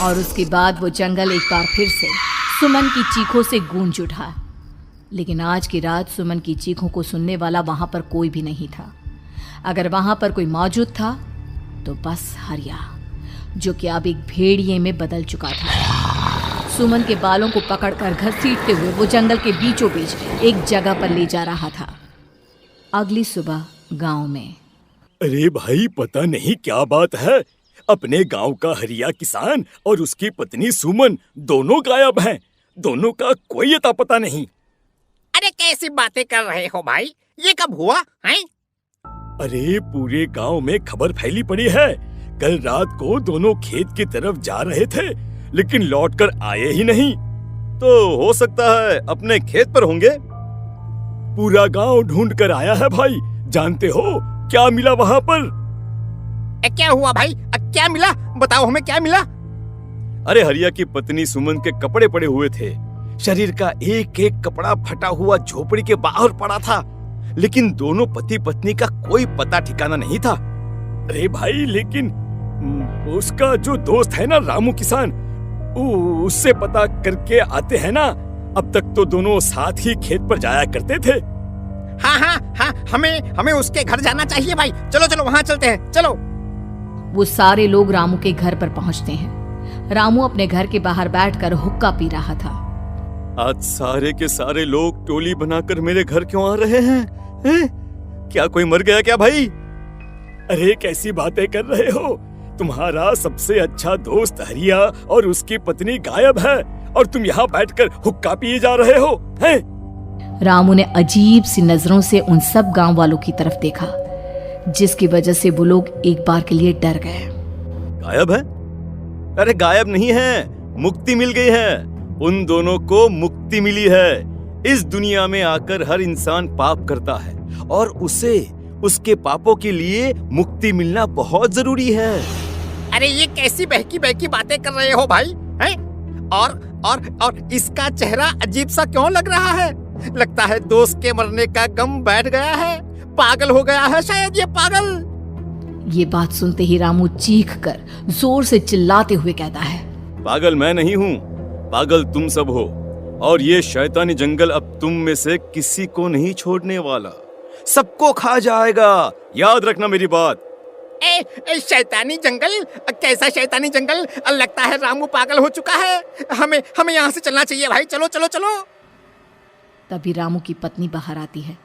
और उसके बाद वो जंगल एक बार फिर से सुमन की चीखों से गूंज उठा। लेकिन आज की रात सुमन की चीखों को सुनने वाला वहां पर कोई भी नहीं था। अगर वहां पर कोई मौजूद था तो बस हरिया, जो कि अब एक भेड़िए में बदल चुका था। सुमन के बालों को पकड़कर घसीटते हुए वो जंगल के बीचों बीच एक जगह पर ले जा रहा था। अगली सुबह गांव में। अरे भाई, पता नहीं क्या बात है, अपने गांव का हरिया किसान और उसकी पत्नी सुमन दोनों गायब हैं। दोनों का कोई अता पता नहीं। अरे कैसी बातें कर रहे हो भाई, ये कब हुआ है? अरे पूरे गांव में खबर फैली पड़ी है। कल रात को दोनों खेत की तरफ जा रहे थे, लेकिन लौटकर आए ही नहीं। तो हो सकता है अपने खेत पर होंगे। पूरा गांव ढूंढ कर आया है भाई। जानते हो क्या मिला वहां पर? क्या हुआ भाई? क्या मिला? बताओ हमें, क्या मिला? अरे हरिया की पत्नी सुमन के कपड़े पड़े हुए थे। शरीर का एक एक कपड़ा फटा हुआ झोपड़ी के बाहर पड़ा था, लेकिन दोनों पति पत्नी का कोई पता ठिकाना नहीं था। अरे भाई, लेकिन उसका जो दोस्त है ना रामू किसान, उससे पता करके आते हैं ना। अब तक तो दोनों साथ ही खेत पर जाया करते थे। हाँ, हमें उसके घर जाना चाहिए भाई। चलो वहाँ चलते हैं, चलो। वो सारे लोग रामू के घर पर पहुंचते हैं। रामू अपने घर के बाहर बैठकर हुक्का पी रहा था। आज सारे के सारे लोग टोली बनाकर मेरे घर क्यों आ रहे हैं? क्या कोई मर गया क्या भाई? अरे कैसी बातें कर रहे हो? तुम्हारा सबसे अच्छा दोस्त हरिया और उसकी पत्नी गायब है और तुम यहाँ बैठकर हुक्का पिए जा रहे हो हैं? रामू ने अजीब सी नजरों से उन सब गांव वालों की तरफ देखा, जिसकी वजह से वो लोग एक बार के लिए डर गए। गायब है? अरे गायब नहीं है, मुक्ति मिल गई है। उन दोनों को मुक्ति मिली है। इस दुनिया में आकर हर इंसान पाप करता है और उसे उसके पापों के लिए मुक्ति मिलना बहुत जरूरी है। अरे ये कैसी बहकी बातें कर रहे हो भाई, हैं? और इसका चेहरा अजीब सा क्यों लग रहा है? लगता है दोस्त के मरने का गम बैठ गया है। पागल हो गया है शायद ये पागल। ये बात सुनते ही रामू चीख कर जोर से चिल्लाते हुए कहता है, पागल मैं नहीं हूँ, पागल तुम सब हो। और ये शैतानी जंगल अब तुम में से किसी को नहीं छोड़ने वाला, सबको खा जाएगा। याद रखना मेरी बात। शैतानी जंगल? कैसा शैतानी जंगल? लगता है रामू पागल हो चुका है। हमें यहाँ से चलना चाहिए भाई। चलो। तभी रामू की पत्नी बाहर आती है।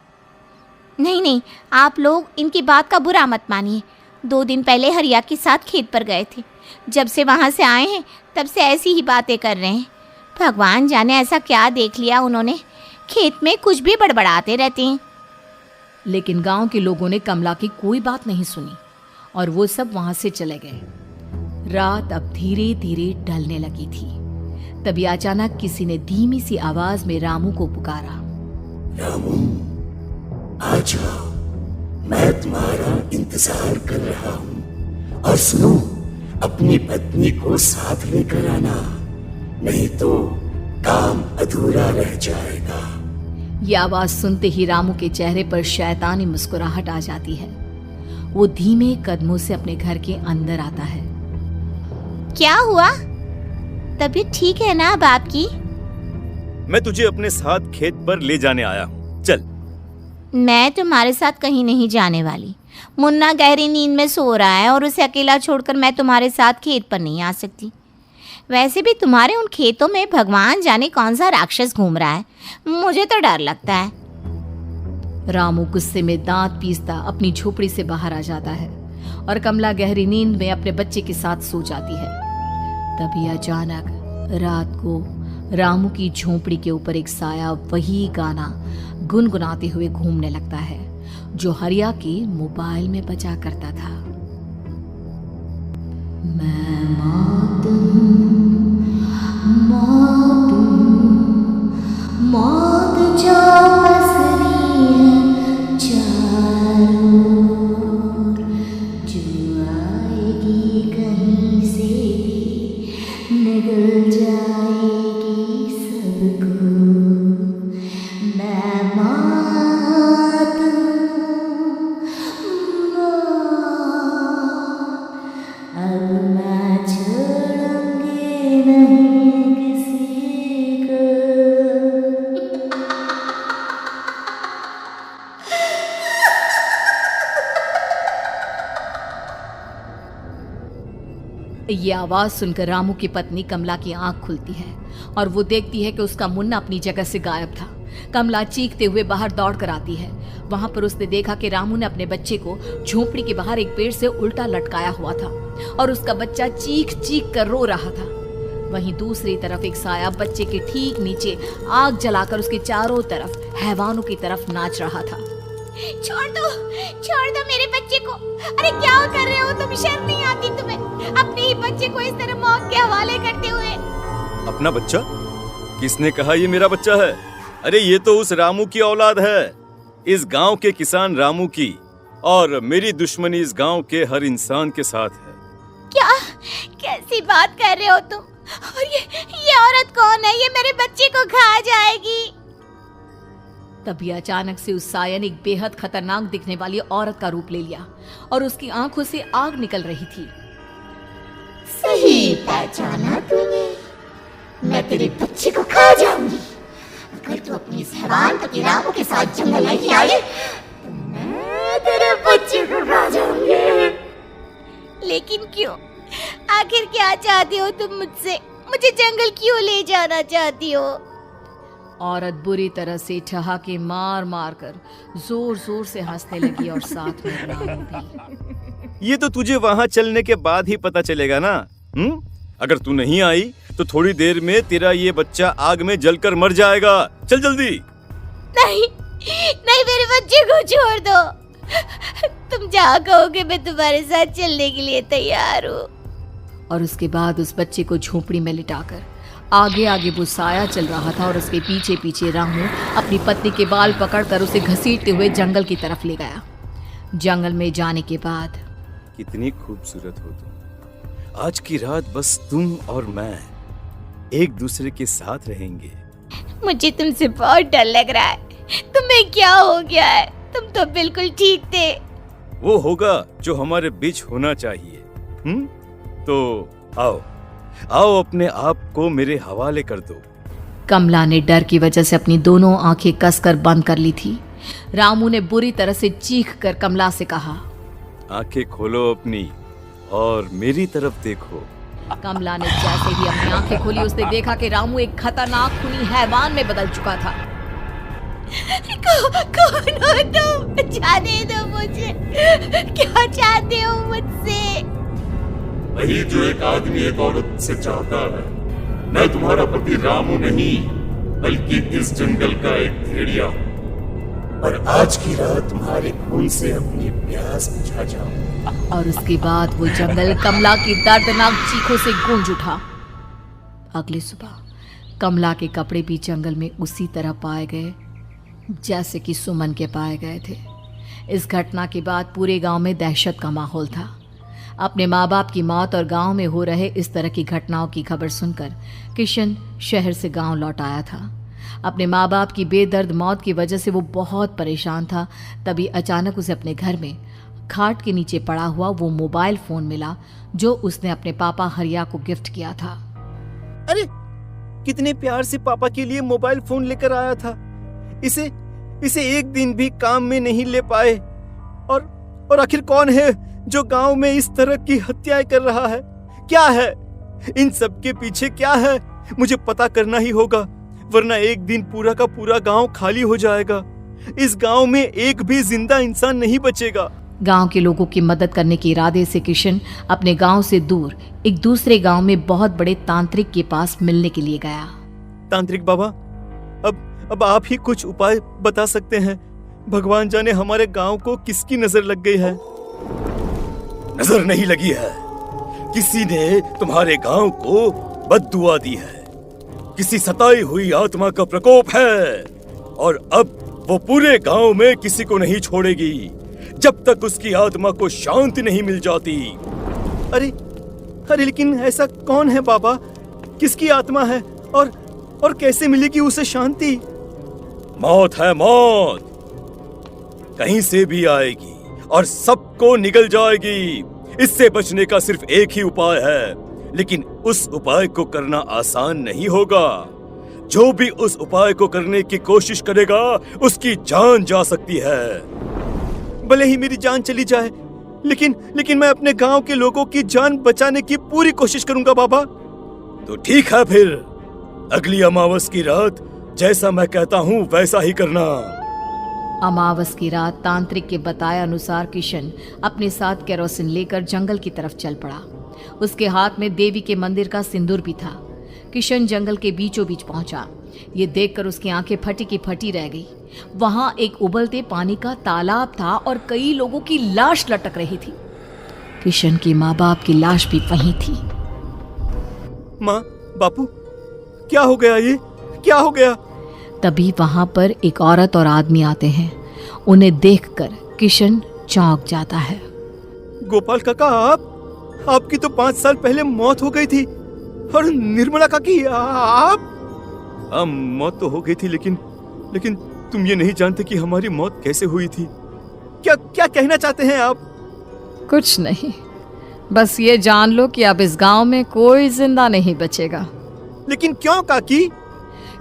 नहीं, आप लोग इनकी बात का बुरा मत मानिए। 2 दिन पहले हरिया के साथ खेत पर गए थे। जब से वहाँ से आए हैं तब से ऐसी ही बातें कर रहे हैं। भगवान जाने ऐसा क्या देख लिया उन्होंने, खेत में कुछ भी बड़बड़ाते रहते हैं। लेकिन गांव के लोगों ने कमला की कोई बात नहीं सुनी और वो सब वहां से चले गए। रात अब धीरे धीरे ढलने लगी थी। तभी अचानक किसी ने धीमी सी आवाज में रामू को पुकारा। रामू, आ जाओ, मैं तुम्हारा इंतजार कर रहा हूँ। और सुनो, अपनी पत्नी को साथ लेकर आना, नहीं तो काम अधूरा रह जाएगा। ये आवाज सुनते ही रामू के चेहरे पर शैतानी मुस्कुराहट आ जाती है। वो धीमे कदमों से अपने घर के अंदर आता है। क्या हुआ? तबीयत ठीक है ना अब आपकी? मैं तुझे अपने साथ खेत पर ले जाने आया हूँ, चल। मैं तुम्हारे साथ कहीं नहीं जाने वाली। मुन्ना गहरी नींद में सो रहा है और उसे अकेला छोड़कर मैं तुम्हारे साथ खेत पर नहीं आ सकती। वैसे भी तुम्हारे उन खेतों में भगवान जाने कौन सा राक्षस घूम रहा है, मुझे तो डर लगता है। रामू गुस्से में दांत पीसता अपनी झोपड़ी से बाहर आ जाता है और कमला गहरी नींद में अपने बच्चे के साथ सो जाती है। तभी अचानक रात को रामू की झोपड़ी के ऊपर एक साया वही गाना गुनगुनाते हुए घूमने लगता है जो हरिया के मोबाइल में बजा करता था। मैं मौत जो पसरी है चारों ओर, जो आएगी कहीं से भी निगल जाएगी सबको। मैं मौत ये आवाज सुनकर रामू की पत्नी कमला की आंख खुलती है और वो देखती है कि उसका मुन्ना अपनी जगह से गायब था। कमला चीखते हुए बाहर दौड़ कर आती है। वहां पर उसने देखा कि रामू ने अपने बच्चे को झोपड़ी के बाहर एक पेड़ से उल्टा लटकाया हुआ था और उसका बच्चा चीख चीख कर रो रहा था। वहीं दूसरी तरफ एक साया बच्चे के ठीक नीचे आग जलाकर उसके चारों तरफ हैवानों की तरफ नाच रहा था। छोड़ दो मेरे बच्चे को। अरे क्या कर रहे हो तुम? शर्म नहीं आती तुम्हें अपने ही बच्चे को इस तरह मौत के हवाले करते हुए? अपना बच्चा? किसने कहा ये मेरा बच्चा है? अरे ये तो उस रामू की औलाद है, इस गांव के किसान रामू की, और मेरी दुश्मनी इस गांव के हर इंसान के साथ है। क्या? कैसी बात कर रहे हो तुम? और ये औरत कौन है? ये मेरे बच्चे को खा जाएगी। तभी अचानक से उस साया ने एक बेहद खतरनाक दिखने वाली औरत का रूप ले लिया और उसकी आंखों से आग निकल रही थी। सही पहचाना तूने, मैं तेरे बच्चे को खा जाऊंगी। अगर तू अपनी इस हैवान पति रामू के साथ जंगल नहीं आई तो मैं तेरे बच्चे को खा जाऊंगी। लेकिन क्यों? आखिर क्या चाहती हो तुम मुझसे? मुझे जंगल क्यों ले जाना चाहती हो? औरत बुरी तरह से ठहाके मार मार कर जोर जोर से हंसने लगी और साथ में रामू भी। ये तो तुझे वहाँ चलने के बाद ही पता चलेगा ना। अगर तू नहीं आई तो थोड़ी देर में तेरा ये बच्चा आग में जलकर मर जाएगा। चल जल्दी। नहीं, मेरे बच्चे को छोड़ दो। तुम जहाँ कहोगे मैं तुम्हारे साथ चलने के लिए तैयार हूँ। और उसके बाद उस बच्चे को झोपड़ी में लिटाकर आगे आगे वो साया चल रहा था और उसके पीछे पीछे रामू अपनी पत्नी के बाल पकड़कर उसे घसीटते हुए जंगल की तरफ ले गया। जंगल में जाने के बाद, कितनी खूबसूरत हो तुम। आज की रात बस तुम और मैं एक दूसरे के साथ रहेंगे। मुझे तुमसे बहुत डर लग रहा है। तुम्हें क्या हो गया है? तुम तो बिल्कुल ठीक थे। वो होगा जो हमारे बीच होना चाहिए। तो आओ अपने आप को मेरे हवाले कर दो। कमला ने डर की वजह से अपनी दोनों आंखें कसकर बंद कर ली थी। रामू ने बुरी तरह से चीख कर कमला से कहा, आंखें खोलो अपनी और मेरी तरफ देखो। कमला ने जैसे ही अपनी आंखें खोली उसने देखा कि रामू एक खतरनाक खूनी हैवान में बदल चुका था। कौन हो तुम? जाने दो मुझे। क्या चाहते हो मुझसे? वही जो एक आदमी एक औरत से चाहता है। मैं तुम्हारा पति रामू नहीं, बल्कि इस जंगल का एक भेड़िया हूँ, और आज की रात तुम्हारे खून से अपनी प्यास बुझा जाऊं। और उसके बाद वो जंगल कमला की दर्दनाक चीखों से गूंज उठा। अगली सुबह कमला के कपड़े भी जंगल में उसी तरह पाए गए जैसे कि सुमन के पाए गए थे। इस घटना के बाद पूरे गांव में दहशत का माहौल था। अपने माँ बाप की मौत और गांव में हो रहे इस तरह की घटनाओं की खबर सुनकर किशन शहर से गांव लौट आया था। अपने माँ बाप की बेदर्द मौत की वजह से वो बहुत परेशान था। तभी अचानक उसे अपने घर में खाट के नीचे पड़ा हुआ वो मोबाइल फोन मिला जो उसने अपने पापा हरिया को गिफ्ट किया था। अरे कितने प्यार से पापा के लिए मोबाइल फोन लेकर आया था। इसे एक दिन भी काम में नहीं ले पाए। और आखिर कौन है जो गांव में इस तरह की हत्याएं कर रहा है? क्या है इन सब के पीछे? क्या है? मुझे पता करना ही होगा, वरना एक दिन पूरा का पूरा गांव खाली हो जाएगा। इस गांव में एक भी जिंदा इंसान नहीं बचेगा। गांव के लोगों की मदद करने के इरादे से किशन अपने गांव से दूर एक दूसरे गांव में बहुत बड़े तांत्रिक के पास मिलने के लिए गया। तांत्रिक बाबा, अब आप ही कुछ उपाय बता सकते हैं। भगवान जाने हमारे गांव को किसकी नजर लग गई है। नजर नहीं लगी है, किसी ने तुम्हारे गांव को बद्दुआ दी है। किसी सताई हुई आत्मा का प्रकोप है और अब वो पूरे गांव में किसी को नहीं छोड़ेगी जब तक उसकी आत्मा को शांति नहीं मिल जाती। अरे लेकिन ऐसा कौन है बाबा? किसकी आत्मा है और कैसे मिलेगी उसे शांति? मौत है, मौत कहीं से भी आएगी और सबको निगल जाएगी। इससे बचने का सिर्फ एक ही उपाय है, लेकिन उस उपाय को करना आसान नहीं होगा। जो भी उस उपाय को करने की कोशिश करेगा उसकी जान जा सकती है। भले ही मेरी जान चली जाए, लेकिन मैं अपने गांव के लोगों की जान बचाने की पूरी कोशिश करूंगा बाबा। तो ठीक है, फिर अगली अमावस की रात जैसा मैं कहता हूँ वैसा ही करना। अमावस की रात तांत्रिक के बताए अनुसार किशन अपने साथ केरोसिन लेकर जंगल की तरफ चल पड़ा। उसके हाथ में देवी के मंदिर का सिंदूर भी था। किशन जंगल के बीचों बीच पहुंचा। ये देखकर उसकी आंखें फटी की फटी रह गई। वहां एक उबलते पानी का तालाब था और कई लोगों की लाश लटक रही थी। किशन के माँ बाप की लाश भी वहीं थी। माँ, बापू, क्या हो गया? ये क्या हो गया? तभी वहां पर एक औरत और आदमी आते हैं। उन्हें देखकर किशन चौंक जाता है। गोपाल काका, आपकी तो 5 साल पहले मौत हो गई थी। और निर्मला काकी, आप? हाँ, मौत तो हो गई थी, लेकिन तुम ये नहीं जानते कि हमारी मौत कैसे हुई थी। क्या कहना चाहते हैं आप? कुछ नहीं, बस ये जान लो कि अब इस गांव में कोई जिंदा नहीं बचेगा। लेकिन क्यों काकी?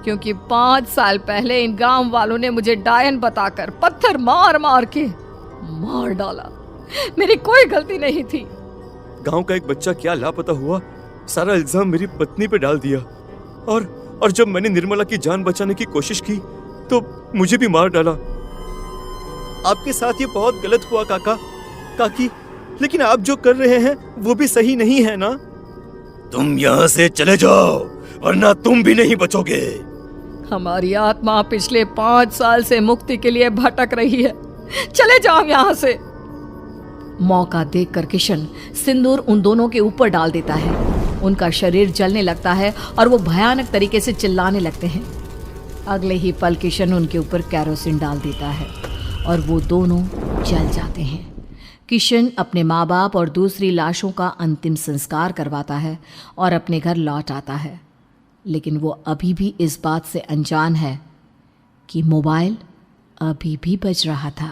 क्योंकि 5 साल पहले इन गांव वालों ने मुझे डायन बताकर पत्थर मार मार के मार डाला। मेरी कोई गलती नहीं थी। गांव का एक बच्चा क्या लापता हुआ, सारा इल्जाम मेरी पत्नी पे डाल दिया। और जब मैंने निर्मला की जान बचाने की कोशिश की तो मुझे भी मार डाला। आपके साथ ये बहुत गलत हुआ काकी, लेकिन आप जो कर रहे हैं वो भी सही नहीं है ना? तुम यहाँ से चले जाओ वरना तुम भी नहीं बचोगे। हमारी आत्मा पिछले 5 साल से मुक्ति के लिए भटक रही है। चले जाओ यहाँ से। मौका देखकर किशन सिंदूर उन दोनों के ऊपर डाल देता है। उनका शरीर जलने लगता है और वो भयानक तरीके से चिल्लाने लगते हैं। अगले ही पल किशन उनके ऊपर केरोसिन डाल देता है और वो दोनों जल जाते हैं। किशन अपने माँ बाप और दूसरी लाशों का अंतिम संस्कार करवाता है और अपने घर लौट आता है। लेकिन वो अभी भी इस बात से अनजान है कि मोबाइल अभी भी बज रहा था।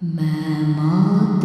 मैं मौत